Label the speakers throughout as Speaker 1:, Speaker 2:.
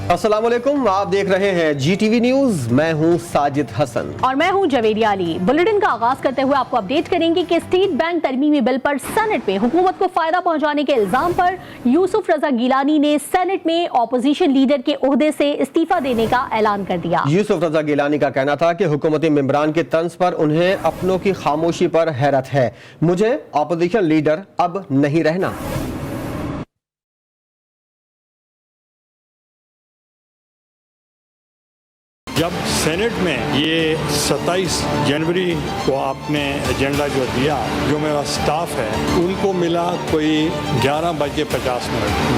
Speaker 1: अस्सलामुअलैकुम, आप देख रहे हैं GTV न्यूज। मैं हूं साजिद हसन
Speaker 2: और मैं हूं जवेरिया अली। बुलेटिन का आगाज करते हुए आपको अपडेट करेंगे कि स्टेट बैंक तरमीमी बिल पर सेनेट में हुकूमत को फायदा पहुंचाने के इल्जाम पर यूसुफ रजा गिलानी ने सेनेट में ऑपोजिशन लीडर के ओहदे से इस्तीफा देने का ऐलान कर दिया।
Speaker 1: यूसुफ रजा गिलानी का कहना था कि हुकूमती मेंबरान के तंज पर उन्हें अपनों की खामोशी पर हैरत है। मुझे ऑपोजिशन लीडर अब नहीं रहना।
Speaker 3: जब सेनेट में ये 27 जनवरी को आपने एजेंडा जो दिया, जो मेरा स्टाफ है उनको मिला कोई 11:50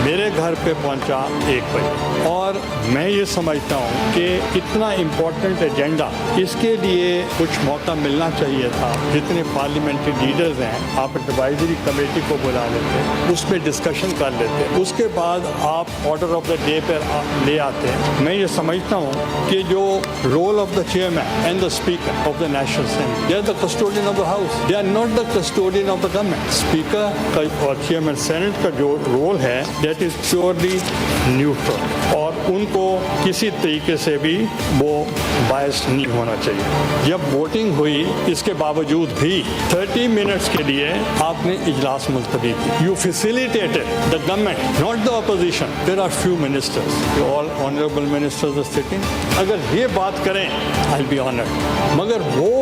Speaker 3: मेरे घर पे पहुंचा 1 बजे। और मैं ये समझता हूँ कि इतना इम्पोर्टेंट एजेंडा, इसके लिए कुछ मौका मिलना चाहिए था। जितने पार्लियामेंट्री लीडर्स हैं आप एडवाइजरी कमेटी को बुला लेते, उस पर डिस्कशन कर लेते, उसके बाद आप ऑर्डर ऑफ द डे पर ले आते। मैं ये समझता हूँ कि जो role of the chairman and the speaker of the national assembly, they are the custodian of the house, they are not the custodian of the government. Speaker का और chairman senate का जो role है that is purely neutral, और उनको किसी तरीके से भी वो बायस नहीं होना चाहिए। जब वोटिंग हुई इसके बावजूद भी 30 मिनट्स के लिए आपने इजलास मुलतवी की। You facilitated the government, not the opposition. There are few ministers, all honorable ministers are sitting. अगर ये बात करें I'll be honored, मगर वो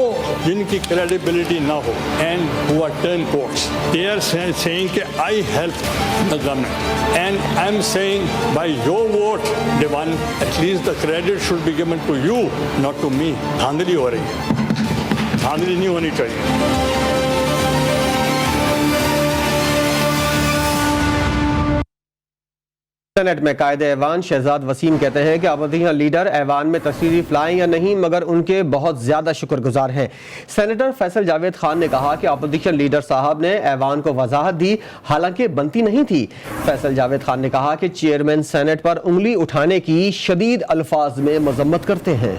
Speaker 3: जिनकी credibility ना हो and who are turn courts, they are saying कि I helped the government and I'm saying by your vote they won, at least the credit should be given to you, not to me. धांधली हो रही है, धांधली नहीं होनी चाहिए।
Speaker 1: Senate में कायदे ऐवान शहजाद वसीम कहते हैं कि अपोजिशन लीडर ऐवान में तशरीफ लाएं या नहीं, मगर उनके बहुत ज्यादा शुक्रगुजार हैं। सेनेटर फैसल जावेद खान ने कहा कि अपोजिशन लीडर साहब ने ऐवान को वजाहत दी, हालांकि बनती नहीं थी। फैसल जावेद खान ने कहा कि चेयरमैन सेनेट पर उंगली उठाने की शदीद अल्फाज में मजम्मत करते हैं।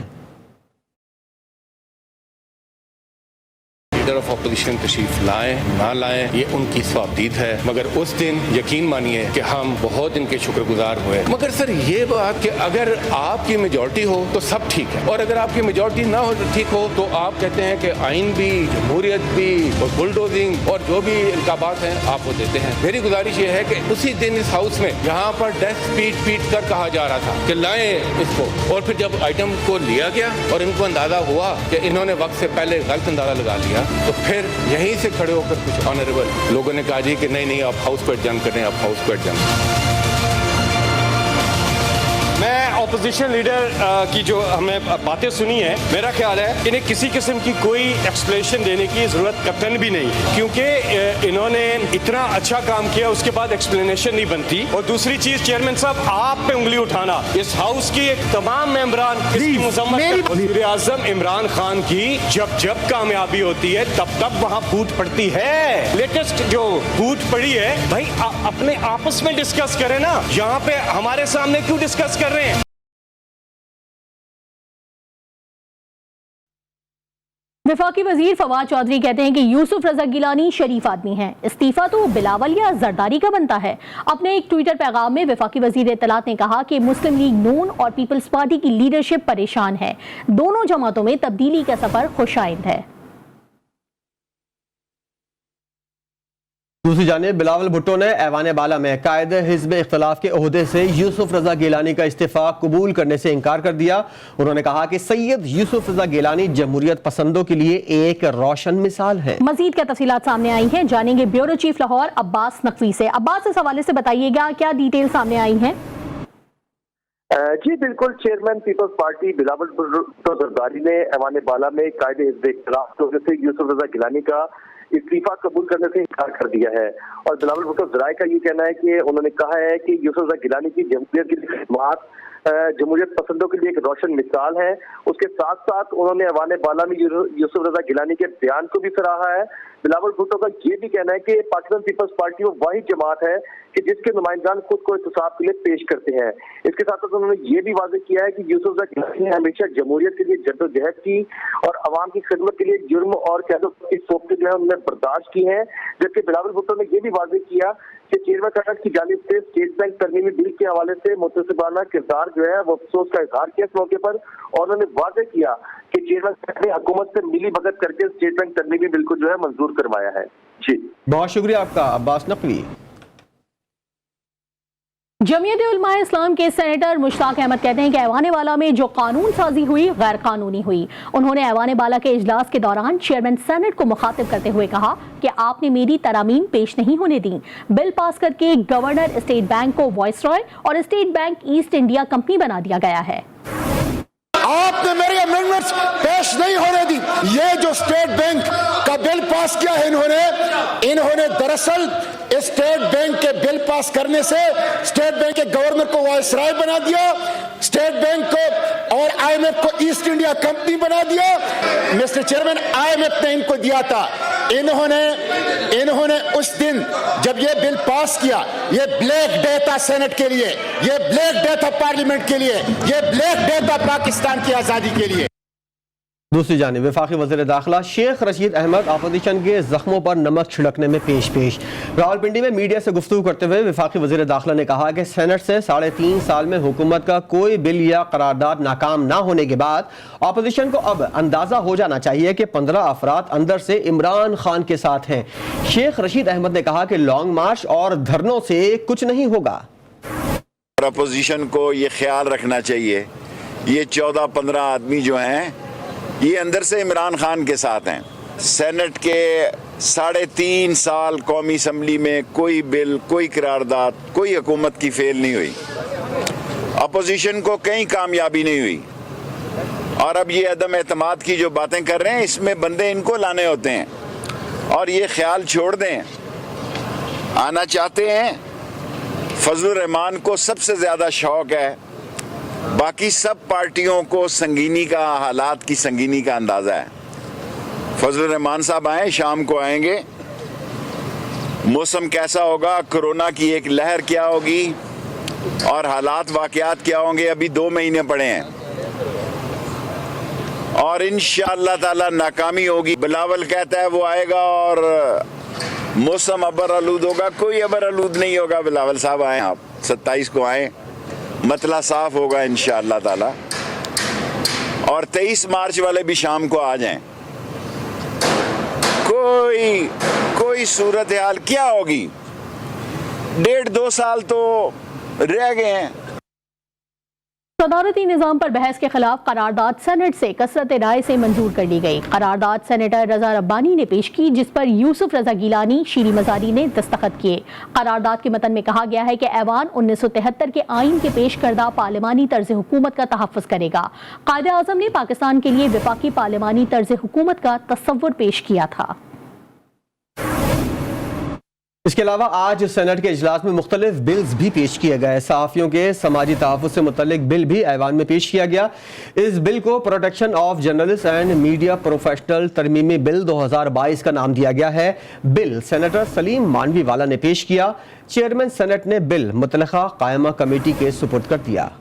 Speaker 4: लीडर ऑफ अपोजिशन तशरीफ लाएं ना लाएं ये उनकी स्वाबदीद है, मगर उस दिन यकीन मानिए कि हम बहुत इनके शुक्रगुजार हुए। मगर सर ये बात कि अगर आपकी मेजॉरिटी हो तो सब ठीक है, और अगर आपकी मेजॉरिटी ना हो तो ठीक हो, तो आप कहते हैं कि आइन भी, जमहूरियत भी और बुलडोजिंग और जो भी इल्काबात हैं आप वो देते हैं। मेरी गुजारिश ये है कि उसी दिन इस हाउस में जहाँ पर डेस्क पीट कर कहा जा रहा था कि लाएं इसको, और फिर जब आइटम को लिया गया और इनको अंदाजा हुआ कि इन्होंने वक्त से पहले गलत अंदाजा लगा लिया, तो फिर यहीं से खड़े होकर कुछ ऑनरेबल लोगों ने कहा जी कि नहीं आप हाउस को एडजर्न करें, आप हाउस को एडजर्न।
Speaker 5: मैं ऑपोजिशन लीडर की जो हमने बातें सुनी है, मेरा ख्याल है इन्हें किसी किस्म की कोई एक्सप्लेनेशन देने की जरूरत कतई भी नहीं, क्योंकि इन्होंने इतना अच्छा काम किया, उसके बाद एक्सप्लेनेशन नहीं बनती। और दूसरी चीज, चेयरमैन साहब आप पे उंगली उठाना, इस हाउस की एक तमाम मेंबरान इसकी मुजम्मत, वज़ीर आज़म इमरान खान की जब कामयाबी होती है तब वहां फूट पड़ती है। लेटेस्ट जो फूट पड़ी है भाई अपने आपस में डिस्कस करें ना, यहाँ पे हमारे सामने क्यों डिस्कस कर रहे हैं।
Speaker 2: वफाकी वजीर फवाद चौधरी कहते हैं कि यूसुफ रजा गिलानी शरीफ आदमी हैं, इस्तीफा तो बिलावल या जरदारी का बनता है। अपने एक ट्विटर पैगाम में वफाकी वजीर इत्तलात ने कहा कि मुस्लिम लीग नून और पीपल्स पार्टी की लीडरशिप परेशान है, दोनों जमातों में तब्दीली का सफर खुशाइंद है।
Speaker 1: दूसरी जानिब बिलावल भुट्टो ने ऐवान बाला में कायद हिज़्ब इख्तिलाफ के ओहदे से यूसुफ रजा गिलानी का इस्तीफा कबूल करने से इनकार कर दिया। उन्होंने कहा कि सैयद यूसुफ रजा गिलानी जमहूरियत पसंदों के लिए एक रोशन मिसाल है।
Speaker 2: मजीद क्या तफसीलात सामने आई हैं, जानेंगे ब्यूरो चीफ लाहौर अब्बास नकवी से। अब्बास, इस हवाले से बताइएगा क्या डिटेल सामने आई हैं।
Speaker 6: जी बिल्कुल, chairman Peoples Party Bilawal Bhutto Zardari ने ऐवान बाला में कायदे हिज़्ब इख्तिलाफ के ओहदे से यूसुफ रजा गिलानी का इस्तीफा कबूल करने से इनकार कर दिया है। और बिलावल भुट्टो जराए का ये कहना है कि उन्होंने कहा है कि यूसुफ रजा गिलानी की जमहूरियत की खिदमत जमहूरियत पसंदों के लिए एक रोशन मिसाल है। उसके साथ साथ उन्होंने ऐवान बाला में यूसुफ रजा गिलानी के बयान को भी सराहा है। बिलावल भुट्टो का ये भी कहना है कि पाकिस्तान पीपल्स पार्टी वो वाही जमात है कि जिसके नुमाइंदान खुद को इंतखाब के लिए पेश करते हैं। इसके साथ साथ उन्होंने ये भी वाज़ेह किया है कि यूसुफ रजा गिलानी ने हमेशा जमहूरियत के लिए जद्दोजहद की और अवाम की खिदमत के लिए जुर्म और कैदों की सोबतें जो है उन्होंने बर्दाश्त की हैं। जबकि बिलावल भुट्टो ने ये भी वाज़ेह किया कि चेयरमैन संसद की जानिब से स्टेट बैंक तरमीमी बिल के हवाले से मुतसिबाना किरदार जो है वो अफसोस का इजहार किया इस मौके पर, और उन्होंने वादे किया कि चेयरमैन ने हुकूमत से मिली भगत करके स्टेट बैंक तरमीमी बिल को जो है मंजूर करवाया है। जी
Speaker 1: बहुत शुक्रिया आपका अब्बास नकवी।
Speaker 2: जमीयत-ए-उलमा-ए-इस्लाम के सेनेटर मुश्ताक अहमद कहते हैं कि ऐवान बाला में जो कानून साजी हुई गैर कानूनी हुई। उन्होंने ऐवान बाला के इजलास के दौरान चेयरमैन सेनेट को मुखातिब करते हुए कहा कि आपने मेरी तरामीम पेश नहीं होने दी। बिल पास करके गवर्नर स्टेट बैंक को वाइसरॉय और state bank east India company बना दिया गया है।
Speaker 7: आपने मेरे अमेंडमेंट्स पेश नहीं होने दी। ये जो स्टेट बैंक का बिल पास किया है इन्होंने दरअसल स्टेट बैंक के बिल पास करने से स्टेट बैंक के गवर्नर को वाइसरॉय बना दिया, स्टेट बैंक को और आईएमएफ को ईस्ट इंडिया कंपनी बना दिया। मिस्टर चेयरमैन, आईएमएफ ने इनको दिया था। इन्होंने उस दिन जब ये बिल पास किया, ये ब्लैक डे था सेनेट के लिए, ये ब्लैक डे था पार्लियामेंट के लिए, ये ब्लैक डे था पाकिस्तान की आजादी के लिए।
Speaker 1: दूसरी जानिब वफाकी वज़ीर दाखिला शेख रशीद अहमद अपोजिशन के जख्मों पर नमक छिड़कने में पेश। रावलपिंडी में मीडिया से गुफ्तगू करते हुए वफाकी वज़ीर दाखिला ने कहा कि सेनेट से 3.5 साल में हुकूमत का कोई बिल या करारदाद नाकाम ना होने के बाद अपोजिशन को अब अंदाजा हो जाना चाहिए कि 15 अफराद अंदर से इमरान खान के साथ हैं। शेख रशीद अहमद ने कहा कि लॉन्ग मार्च और धरनों से कुछ नहीं होगा।
Speaker 8: अपोजिशन को ये ख्याल रखना चाहिए, ये 14-15 आदमी जो हैं ये अंदर से इमरान खान के साथ हैं। सेनेट के 3.5 साल कौमी असम्बली में कोई बिल, कोई करारदाद, कोई हुकूमत की फेल नहीं हुई। अपोजिशन को कहीं कामयाबी नहीं हुई। और अब ये अदम एतमाद की जो बातें कर रहे हैं, इसमें बंदे इनको लाने होते हैं। और ये ख्याल छोड़ दें, आना चाहते हैं। फजलुर रहमान को सबसे ज़्यादा शौक़ है, बाकी सब पार्टियों को संगीनी का, हालात की संगीनी का अंदाज़ा है। फजलुर रहमान साहब आए, शाम को आएंगे। मौसम कैसा होगा, कोरोना की एक लहर क्या होगी और हालात वाक़यात क्या होंगे, अभी 2 महीने पड़े हैं। और इंशाअल्लाह ताला नाकामी होगी। बिलावल कहता है वो आएगा और मौसम अबर आलूद होगा, कोई अबर आलूद नहीं होगा। बिलावल साहब आए, आप 27 को आए, मतला साफ होगा इंशाअल्लाह ताला। और 23 मार्च वाले भी शाम को आ जाएं। कोई सूरत हाल क्या होगी, 1.5-2 साल तो रह गए हैं।
Speaker 2: सदारती निज़ाम पर बहस के खिलाफ करारदाद सेनेट से कसरत राय से मंजूर कर ली गई। करारदाद सेनेटर रजा रब्बानी ने पेश की, जिस पर यूसुफ रजा गिलानी, शीरी मजारी ने दस्तखत किए। करारदाद के मतन में कहा गया है कि ऐवान 1973 के आइन के पेश करदा पार्लिमानी तर्ज हुकूमत का तहफ़्फ़ुज़ करेगा। कायदे आज़म ने पाकिस्तान के लिए वफाकी पार्लिमानी तर्ज हुकूमत का तस्वुर पेश किया था।
Speaker 1: इसके अलावा आज सेनेट के इजलास में मुख्तलिफ बिल्स भी पेश किए गए। सहाफ़ियों के समाजी तहफ़्फ़ुज़ से मुतल्लिक बिल भी ऐवान में पेश किया गया। इस बिल को protection of journalist and media professional तरमीमी बिल 2022 का नाम दिया गया है। बिल सेनेटर सलीम मानवी वाला ने पेश किया। चेयरमैन सेनेट ने बिल मुतलक़ा कायमा कमेटी के सुपुर्द कर दिया।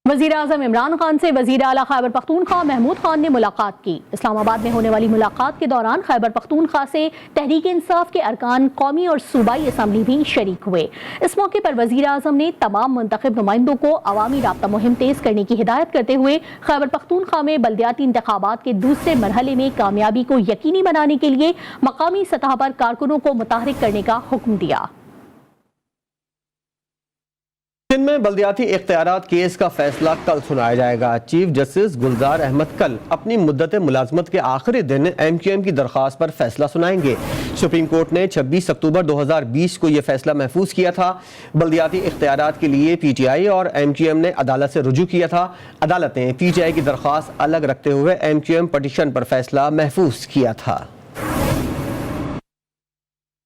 Speaker 2: वज़ीर आज़म इमरान खान से वज़ीर आला खैबर पख्तूनख्वा महमूद खान ने मुलाकात की। इस्लामाबाद में होने वाली मुलाकात के दौरान खैबर पख्तूनख्वा से तहरीक इंसाफ के अरकान कौमी और सूबाई असम्बली भी शरीक हुए। इस मौके पर वज़ीर आज़म ने तमाम मुंतखब नुमाइंदों को अवामी राब्ता मुहिम तेज़ करने की हिदायत करते हुए खैबर पख्तूनख्वा में बल्दियाती इंतखाबात के दूसरे मरहले में कामयाबी को यकीनी बनाने के लिए मकामी सतह पर कारकुनों को मुतहरिक करने का हुक्म दिया।
Speaker 1: सिंध में बल्दियाती इख्तियारात केस का फैसला कल सुनाया जाएगा। चीफ जस्टिस गुलजार अहमद कल अपनी मुद्दत मुलाजमत के आखिरी दिन MQM की दरख्वास्त पर फैसला सुनाएंगे। सुप्रीम कोर्ट ने 26 अक्टूबर 2020 को यह फैसला महफूज किया था। बल्दियाती इख्तियारात के लिए PTI और MQM ने अदालत से रुजू किया था। अदालत ने PTI की दरख्वास्त अलग रखते हुए MQM पटिशन पर फैसला महफूज किया था।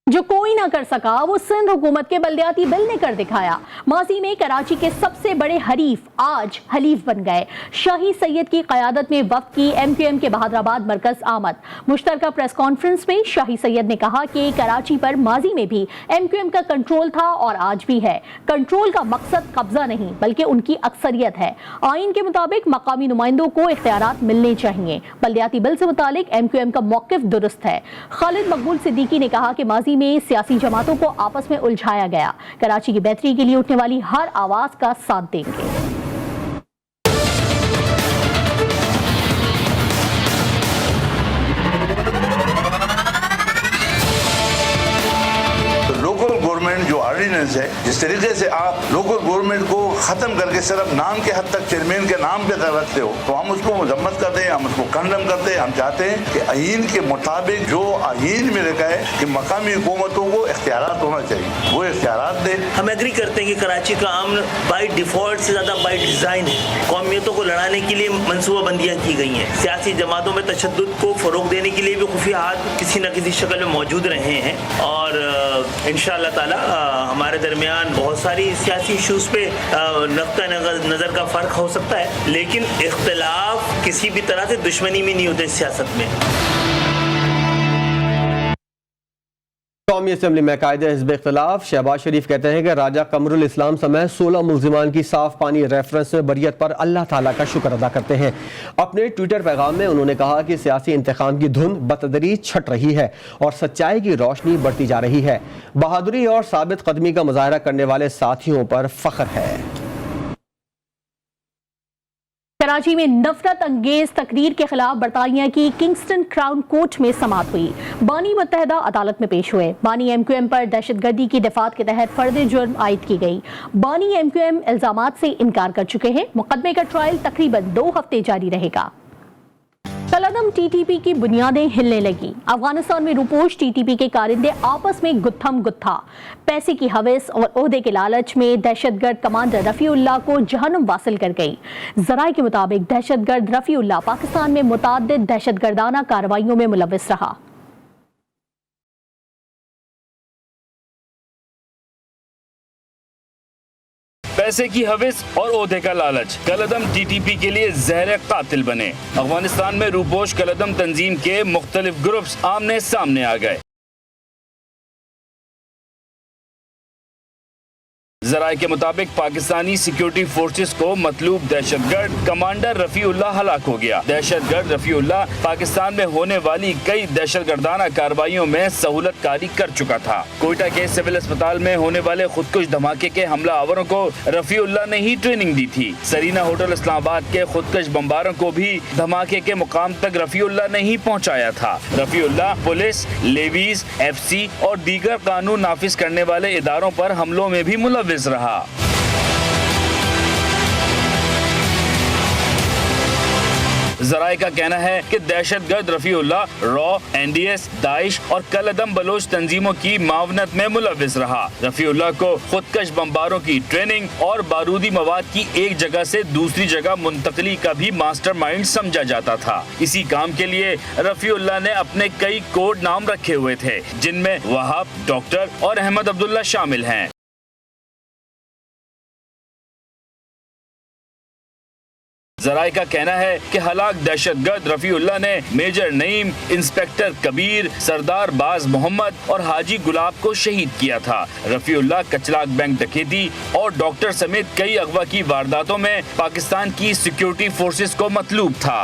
Speaker 2: जो कोई ना कर सका वो सिंध हुकूमत के बल्दियाती बिल ने कर दिखाया। माजी में कराची के सबसे बड़े हरीफ आज हलीफ बन गए। शाही सैयद की क़यादत में वफ़द की MQM के बहादुराबाद मरकज़ आमद। मुश्तरका प्रेस कॉन्फ्रेंस में शाही सैयद ने कहा कि कराची पर माजी में भी MQM का कंट्रोल था और आज भी है। कंट्रोल का मकसद कब्जा नहीं बल्कि उनकी अक्सरियत है। आइन के मुताबिक मकामी नुमाइंदों को इख्तियारात मिलने चाहिए। बल्दियाती बिल से मुतालिक MQM का मौक़िफ़ दुरुस्त है। खालिद मकबूल सिद्दीकी ने कहा कि माजी में सियासी जमातों को आपस में उलझाया गया। कराची की बेहतरी के लिए उठने वाली हर आवाज का साथ देंगे।
Speaker 9: लोकल गवर्नमेंट जो ऑर्डिनेंस है, जिस तरीके से आप लोकल गवर्नमेंट को खत्म करके सिर्फ नाम के हद तक चेयरमैन के नाम पे रखते हो, तो हम उसको मजम्मत करते हैं, हम उसको कंडम करते हैं। हम चाहते हैं कि आईन के मुताबिक जो आईन में लिखा है कि मकामी हुकूमतों को इख्तियारात होना चाहिए, वो इख्तियारात दे।
Speaker 10: हम एग्री करते हैं कि कराची का अमन बाई डिफॉल्ट से ज़्यादा बाई डिज़ाइन है। कौमियतों को लड़ाने के लिए मनसूबाबंदियाँ की गई हैं। सियासी जमातों में तशद्दुद को फ़रोग देने के लिए भी खुफिया हाथ किसी न किसी शक्ल में मौजूद रहे हैं और इंशाअल्लाह ताला हमारे दरमियान बहुत सारी सियासी इशूज़ पे नक्ता नज़र का फ़र्क हो सकता है, लेकिन इख्तिलाफ किसी भी तरह से दुश्मनी में नहीं होते सियासत में।
Speaker 1: कौमी असम्बली में कायदे हिज़्ब इख्तिलाफ शहबाज शरीफ कहते हैं कि राजा कमरुल इस्लाम समेत 16 मुल्ज़िमान की साफ पानी रेफरेंस में बरियत पर अल्लाह ताला का शुक्र अदा करते हैं। अपने ट्विटर पैगाम में उन्होंने कहा कि सियासी इंतकाम की धुन बतदरीज छट रही है और सच्चाई की रोशनी बढ़ती जा रही है। बहादुरी और साबित कदमी का मुजाहरा करने वाले साथियों पर फख्र है।
Speaker 2: कराची में नफरत अंगेज तकरीर के खिलाफ बरतानिया की किंगस्टन क्राउन कोर्ट में समाअत हुई। बानी मुत्तहदा अदालत में पेश हुए। बानी MQM पर दहशतगर्दी की दफात के तहत फर्द जुर्म आयद की गई। बानी MQM इल्जामात से इनकार कर चुके हैं। मुकदमे का ट्रायल तकरीबन 2 हफ्ते जारी रहेगा। कलअदम TTP की बुनियादें हिलने लगी। अफगानिस्तान में रूपोश TTP के कारिंदे आपस में गुत्थम गुत्था। पैसे की हवस और ओहदे के लालच में दहशतगर्द कमांडर रफीउल्लाह को जहन्नुम वासिल कर गई। जराए के मुताबिक दहशतगर्द रफीउल्लाह पाकिस्तान में मुताद्दिद दहशतगर्दाना कार्रवाइयों में मुलव्विस रहा।
Speaker 11: पैसे की हवस और ओहदे का लालच कलअदम TTP के लिए जहर कातिल बने। अफगानिस्तान में रूपोश कलअदम तंजीम के मुख्तलिफ ग्रुप्स आमने सामने आ गए। जराए के मुताबिक पाकिस्तानी सिक्योरिटी फोर्सेस को मतलूब दहशतगर्द कमांडर रफीउल्लाह हलाक हो गया। दहशतगर्द रफीउल्लाह पाकिस्तान में होने वाली कई दहशतगर्दाना कार्रवाइयों में सहूलत कारी कर चुका था। कोयटा के सिविल अस्पताल में होने वाले खुदकुश धमाके के हमला आवरों को रफीउल्लाह ने ही ट्रेनिंग दी थी। सरीना होटल इस्लामाबाद के खुदकुश बम्बारों को भी धमाके के मुकाम तक रफीउल्लाह ने ही पहुँचाया था। रफीउल्लाह पुलिस, लेवीज, FC और दीगर कानून नाफिज करने वाले इदारों पर हमलों में भी मुलव्विस रहा। जराए का कहना है कि दहशतगर्द रफीउल्लाह रॉ, NDS, दाइश और कलअदम बलोच तंजीमों की मावनत में मुलव्विस रहा। रफीउल्लाह को खुदकश बम्बारों की ट्रेनिंग और बारूदी मवाद की एक जगह से दूसरी जगह मुंतकली का भी मास्टरमाइंड समझा जाता था। इसी काम के लिए रफीउल्लाह ने अपने कई कोड नाम रखे हुए थे, जिनमें वहाब, डॉक्टर और अहमद अब्दुल्ला शामिल हैं। जराए का कहना है कि हलाक दहशतगर्द रफीउल्लाह ने मेजर नईम, इंस्पेक्टर कबीर, सरदार बाज मोहम्मद और हाजी गुलाब को शहीद किया था। रफीउल्लाह कचलाक बैंक डकैती और डॉक्टर समेत कई अगवा की वारदातों में पाकिस्तान की सिक्योरिटी फोर्सेस को मतलूब था।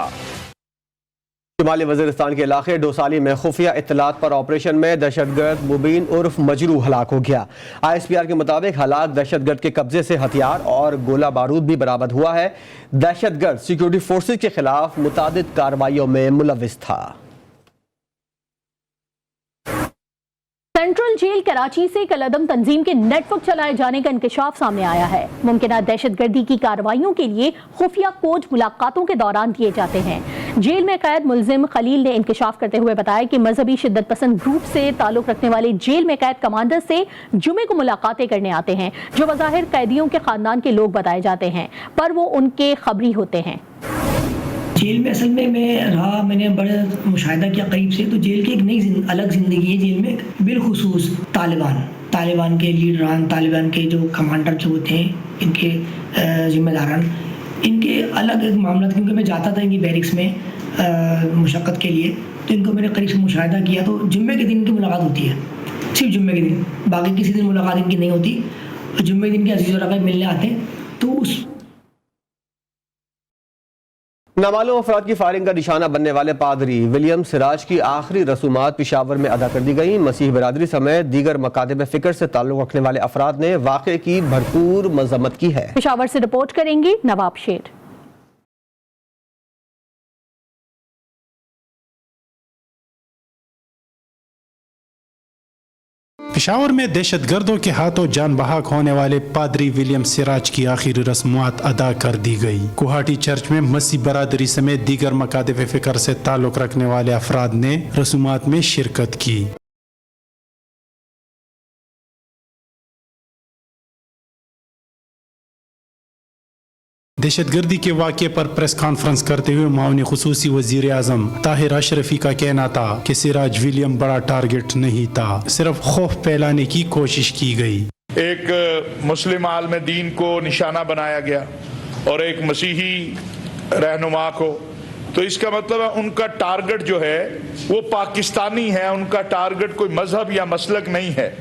Speaker 1: शुमाली वज़ीरिस्तान के इलाके डोसाली में खुफिया इत्तलात पर ऑपरेशन में दहशतगर्द मुबीन उर्फ मजरू हलाक हो गया। ISPR के मुताबिक हलाक दहशतगर्द के कब्जे से हथियार और गोला बारूद भी बरामद हुआ है। दहशतगर्द सिक्योरिटी फोर्सेज के खिलाफ मुतादिद कार्रवाइयों में मुलव्विस था।
Speaker 2: सेंट्रल जेल कराची से कलअदम तंजीम के नेटवर्क चलाए जाने का इंकशाफ सामने आया है। मुमकिन दहशतगर्दी की कार्रवाइयों के लिए खुफिया कोड मुलाकातों के दौरान दिए जाते हैं। जेल में कैद मुलजिम खलील ने इंकशाफ करते हुए बताया कि मजहबी शिद्दत पसंद ग्रुप से ताल्लुक रखने वाले जेल में कैद कमांडर से जुमे को मुलाकातें करने आते हैं, जो बज़ाहिर कैदियों के खानदान के लोग बताए जाते हैं, पर वो उनके खबरी होते हैं।
Speaker 12: जेल में असल में मैंने बड़े मुशाहिदा किया करीब से, तो जेल की एक नई अलग ज़िंदगी है जेल में। बिलखुसूस तालिबान के लीडरान, तालिबान के जो कमांडर जो होते हैं, इनके जिम्मेदारान, इनके अलग एक मामला था। क्योंकि मैं जाता था इनकी बैरिक्स में मुशक्क़त के लिए, तो इनको मैंने करीब से मुशाहिदा किया। तो जुम्मे के दिन इनकी मुलाकात होती है, सिर्फ जुम्मे के दिन, बाकी किसी दिन मुलाकात इनकी नहीं होती। जुम्मे के दिन के अजीज़ और रक़ीब मिलने आते हैं। तो उस
Speaker 1: नामालूम अफराद की फायरिंग का निशाना बनने वाले पादरी विलियम सिराज की आखिरी रसूमात पेशावर में अदा कर दी गई। मसीह बिरादरी समेत दीगर मकातिब फिक्र से ताल्लुक रखने वाले अफराद ने वाक़े की भरपूर मजम्मत की है।
Speaker 2: पेशावर से रिपोर्ट करेंगे नवाब शेर।
Speaker 13: पेशावर में दहशतगर्दों के हाथों जान बहक होने वाले पादरी विलियम सिराज की आखिरी रस्मात अदा कर दी गई। गुवाहाटी चर्च में मसीह बरादरी समेत दीगर मकातिब फिक्र से ताल्लुक रखने वाले अफराद ने रस्मात में शिरकत की। दहशतगर्दी के वाक़े पर प्रेस कॉन्फ्रेंस करते हुए मामूनी खुसूसी वजीर आजम ताहिर अशरफी का कहना था कि सिराज विलियम बड़ा टारगेट नहीं था, सिर्फ खौफ फैलाने की कोशिश की गई।
Speaker 14: एक मुस्लिम आलम दीन को निशाना बनाया गया और एक मसीही रहनुमा को, तो इसका मतलब है उनका टारगेट जो है वो पाकिस्तानी है, उनका टारगेट कोई मजहब या मसलक नहीं है,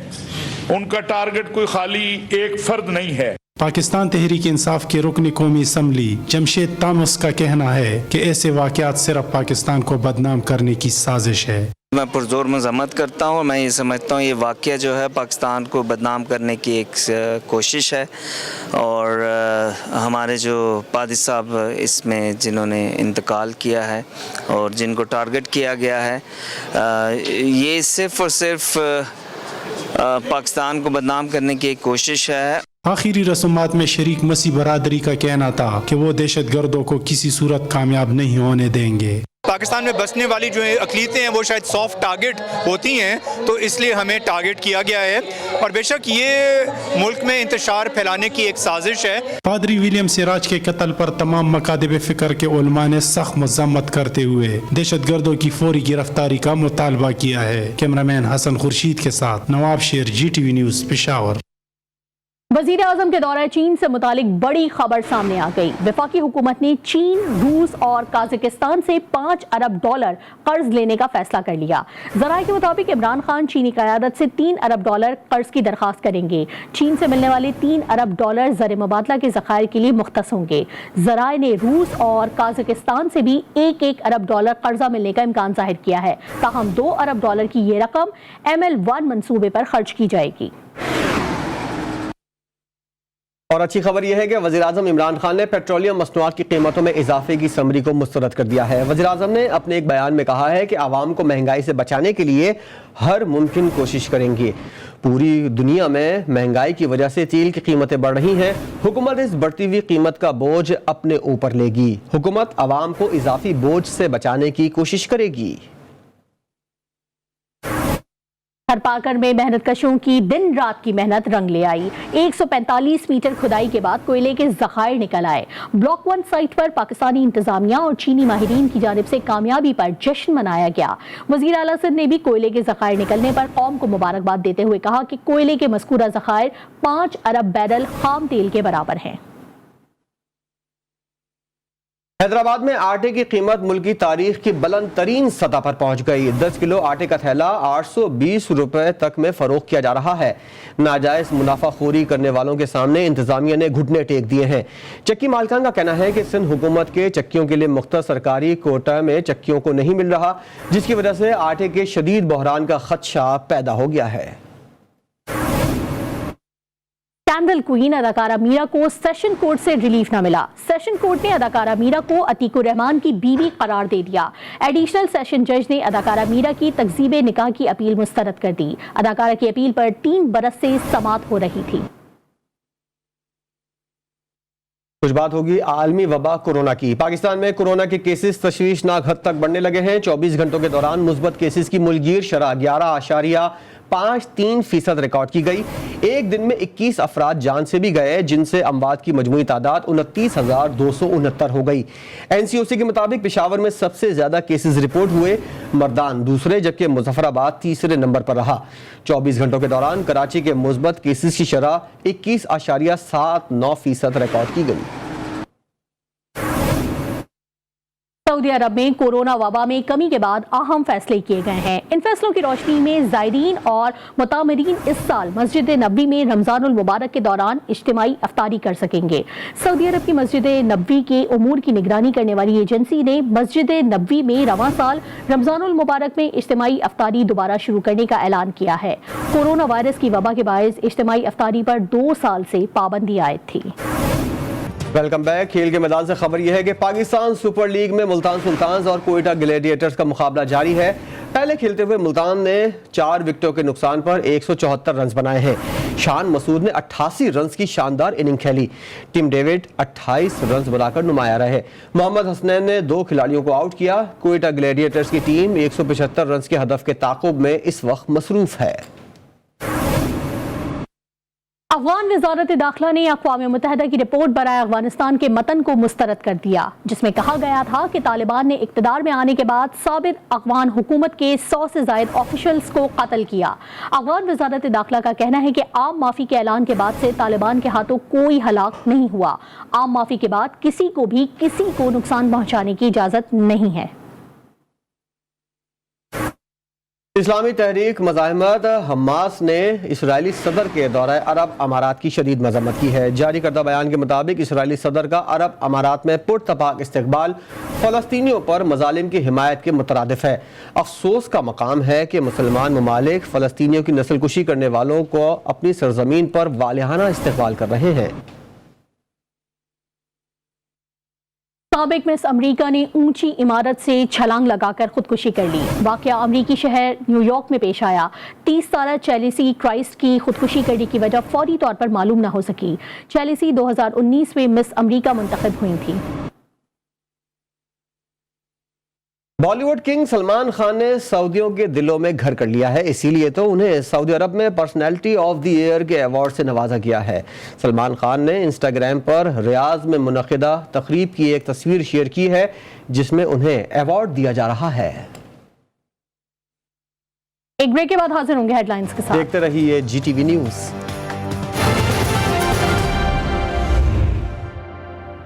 Speaker 14: उनका टारगेट कोई खाली एक फर्द नहीं है।
Speaker 13: पाकिस्तान तहरीक इंसाफ के रुकन कौमी असम्बली जमशेद तामस का कहना है कि ऐसे वाक़यात सिर्फ पाकिस्तान को बदनाम करने की साजिश है।
Speaker 15: मैं पुरजोर मज़म्मत करता हूँ। मैं ये समझता हूँ ये वाक़या जो है पाकिस्तान को बदनाम करने की एक कोशिश है और हमारे जो पादी साहब इसमें जिन्होंने इंतकाल किया है और जिनको टारगेट किया गया है, ये सिर्फ़ और सिर्फ पाकिस्तान को बदनाम करने की एक कोशिश है।
Speaker 13: आखिरी रस्मात में शरीक मसीह बरादरी का कहना था कि वो दहशतगर्दों को किसी सूरत कामयाब नहीं होने देंगे।
Speaker 16: पाकिस्तान में बसने वाली जो अक़लीतें हैं वो शायद सॉफ्ट टारगेट होती हैं, तो इसलिए हमें टारगेट किया गया है और बेशक ये मुल्क में इंतशार फैलाने की एक साजिश है। पादरी
Speaker 13: विलियम सिराज के कत्ल पर तमाम मकातिब फिक्र के उलमा ने सख्त मज़म्मत करते हुए दहशतगर्दों की फौरी गिरफ्तारी का मुतालबा किया है। कैमरामैन हसन खुर्शीद के साथ नवाब शेर, GTV न्यूज़, पेशावर।
Speaker 2: वज़ीर आज़म के दौरे चीन से मुतालिक बड़ी खबर सामने आ गई। वफाकी हुकूमत ने चीन, रूस और काज़ाकिस्तान से $5 अरब कर्ज लेने का फैसला कर लिया। ज़राए के मुताबिक इमरान खान चीनी क़यादत से $3 अरब कर्ज की दरख्वास्त करेंगे। चीन से मिलने वाले $3 अरब ज़र मुबादला के ज़खायर के लिए मुख्तस होंगे। ज़राए ने रूस और काज़ाकिस्तान से भी $1 अरब कर्जा मिलने का इम्कान जाहिर किया है। ताहम $2 अरब की ये रकम ML1 मंसूबे पर खर्च की जाएगी।
Speaker 1: और अच्छी खबर यह है कि वज़ीर-ए-आज़म इमरान खान ने पेट्रोलियम मसनूआत की कीमतों में इजाफे की समरी को मुस्तरद कर दिया है। वज़ीर-ए-आज़म ने अपने एक बयान में कहा है कि आवाम को महंगाई से बचाने के लिए हर मुमकिन कोशिश करेंगे। पूरी दुनिया में महंगाई की वजह से तेल की कीमतें बढ़ रही हैं। हुकूमत इस बढ़ती हुई कीमत का बोझ अपने ऊपर लेगी। हुकूमत आवाम को इजाफी बोझ से बचाने की कोशिश करेगी।
Speaker 2: हरपाकर में मेहनत कशों की दिन रात की मेहनत रंग ले आई। 145 मीटर खुदाई के बाद कोयले के ज़खायर निकल आए। ब्लॉक 1 साइट पर पाकिस्तानी इंतजामिया और चीनी माहिरीन की जानिब से कामयाबी पर जश्न मनाया गया। वज़ीर आला सिंध ने भी कोयले के ज़खायर निकलने पर कौम को मुबारकबाद देते हुए कहा कि कोयले के मज़कूरा ज़खायर 5 अरब बैरल खाम तेल के बराबर हैं।
Speaker 1: हैदराबाद में आटे की कीमत मुल्की तारीख की बुलंद तरीन सतह पर पहुंच गई। 10 किलो आटे का थैला 820 रुपए तक में फरोख्त किया जा रहा है। नाजायज मुनाफाखोरी करने वालों के सामने इंतजामिया ने घुटने टेक दिए हैं। चक्की मालिकान का कहना है कि सिंध हुकूमत के चक्कियों के लिए मुख्तर सरकारी कोटा में चक्कियों को नहीं मिल रहा, जिसकी वजह से आटे के शदीद बहरान का खदशा पैदा हो गया है।
Speaker 2: स्कैंडल क्वीन अदाकारा मीरा को सेशन कोर्ट से रिलीफ न मिला। सेशन कोर्ट ने अदाकारा मीरा को अतीकुर रहमान की बीवी करार दे दिया। एडिशनल सेशन जज ने अदाकारा मीरा की तकजीब निकाह की अपील मुस्तरद कर दी। अदाकारा की अपील पर 3 बरस से समाअत हो रही थी।
Speaker 1: कुछ बात होगी आलमी वबा कोरोना की। पाकिस्तान में कोरोना के केसेस तशवीशनाक हद तक बढ़ने लगे हैं। 24 घंटों के दौरान मुस्बत केसेस की मुल्कगीर शरह 11.53% रिकॉर्ड की गई। एक दिन में 21 अफराद जान से भी गए, जिनसे अमवात की मजमूई तादाद 29,269 हो गई। NCOC के मुताबिक पेशावर में सबसे ज्यादा केसेस रिपोर्ट हुए। मर्दान दूसरे जबकि मुजफ्फराबाद तीसरे नंबर पर रहा। 24 घंटों के दौरान कराची के मुस्बत केसेस की शरह 21.79% रिकॉर्ड की गई।
Speaker 2: सऊदी अरब में कोरोना वबा में कमी के बाद अहम फैसले किए गए हैं। इन फैसलों की रोशनी में ज़ायरीन और मुतामिरीन इस साल मस्जिद नबवी में रमज़ानुल मुबारक के दौरान इज्तिमाई अफ्तारी कर सकेंगे। सऊदी अरब की मस्जिद नबवी के उमूर की निगरानी करने वाली एजेंसी ने मस्जिद नबवी में रवां साल रमज़ानुल मुबारक में इज्तिमाई अफ्तारी दोबारा शुरू करने का ऐलान किया है। कोरोना वायरस की वबा के बायस इज्तिमाई अफ्तारी पर 2 साल से पाबंदी आयद थी।
Speaker 1: Welcome back. खेल के मैदान से खबर यह है कि पाकिस्तान सुपर लीग में मुल्तान सुल्तान्स और कोयटा ग्लैडिएटर्स का मुकाबला जारी है। पहले खेलते हुए मुल्तान ने 4 विकेटों के नुकसान पर 174 रन बनाए हैं। शान मसूद ने 88 रन की शानदार इनिंग खेली। टिम डेविड 28 रन बनाकर नुमाया रहे। मोहम्मद हसनैन ने 2 खिलाड़ियों को आउट किया। कोयटा ग्लैडिएटर्स की टीम 175 रन के हदफ के ताक़ुब में इस वक्त मसरूफ है।
Speaker 2: अफगान वज़ारत दाखिला ने अक़वाम मुत्तहिदा की रिपोर्ट बराए अफगानिस्तान के मतन को मुस्तरद कर दिया, जिसमें कहा गया था कि तालिबान ने इक़्तिदार में आने के बाद साबिक़ अफगान हुकूमत के 100 से ज़ायद ऑफिशल्स को कत्ल किया। अफगान वज़ारत दाखिला का कहना है कि आम माफ़ी के ऐलान के बाद से तालिबान के हाथों कोई हलाक नहीं हुआ। आम माफ़ी के बाद किसी को भी किसी को नुकसान पहुँचाने की इजाज़त नहीं है।
Speaker 1: इस्लामी तहरीक मज़ाहिमत हमास ने इसराइली सदर के दौरे अरब अमारात की शदीद मजम्मत की है। जारी करदा बयान के मुताबिक इसराइली सदर का अरब अमारात में पुरतपाक इस्तकबाल फ़लस्तीनियों पर मज़ालिम की हिमायत के मुतरादिफ है। अफसोस का मकाम है कि मुसलमान ममालिक फ़लस्तीनियों की नस्लकुशी करने वालों को अपनी सरजमीन पर वालिहाना इस्तकबाल कर रहे हैं।
Speaker 2: साबिक मिस अमेरिका ने ऊंची इमारत से छलांग लगाकर खुदकुशी कर ली। वाकया अमेरिकी शहर न्यूयॉर्क में पेश आया। 30 साला चेल्सी क्राइस्ट की खुदकुशी करने की वजह फौरी तौर पर मालूम न हो सकी। चेल्सी 2019 में मिस अमेरिका मुंतखब हुई थी।
Speaker 1: बॉलीवुड किंग सलमान खान ने सऊदियों के दिलों में घर कर लिया है, इसीलिए तो उन्हें सऊदी अरब में पर्सनैलिटी ऑफ द ईयर के अवार्ड से नवाजा गया है। सलमान खान ने इंस्टाग्राम पर रियाज में मुनक़िदा तकरीब की एक तस्वीर शेयर की है, जिसमें उन्हें अवार्ड दिया जा रहा है।
Speaker 2: एक ब्रेक के बाद हाजिर होंगे हेडलाइंस के साथ।
Speaker 1: देखते रहिए GTV न्यूज़।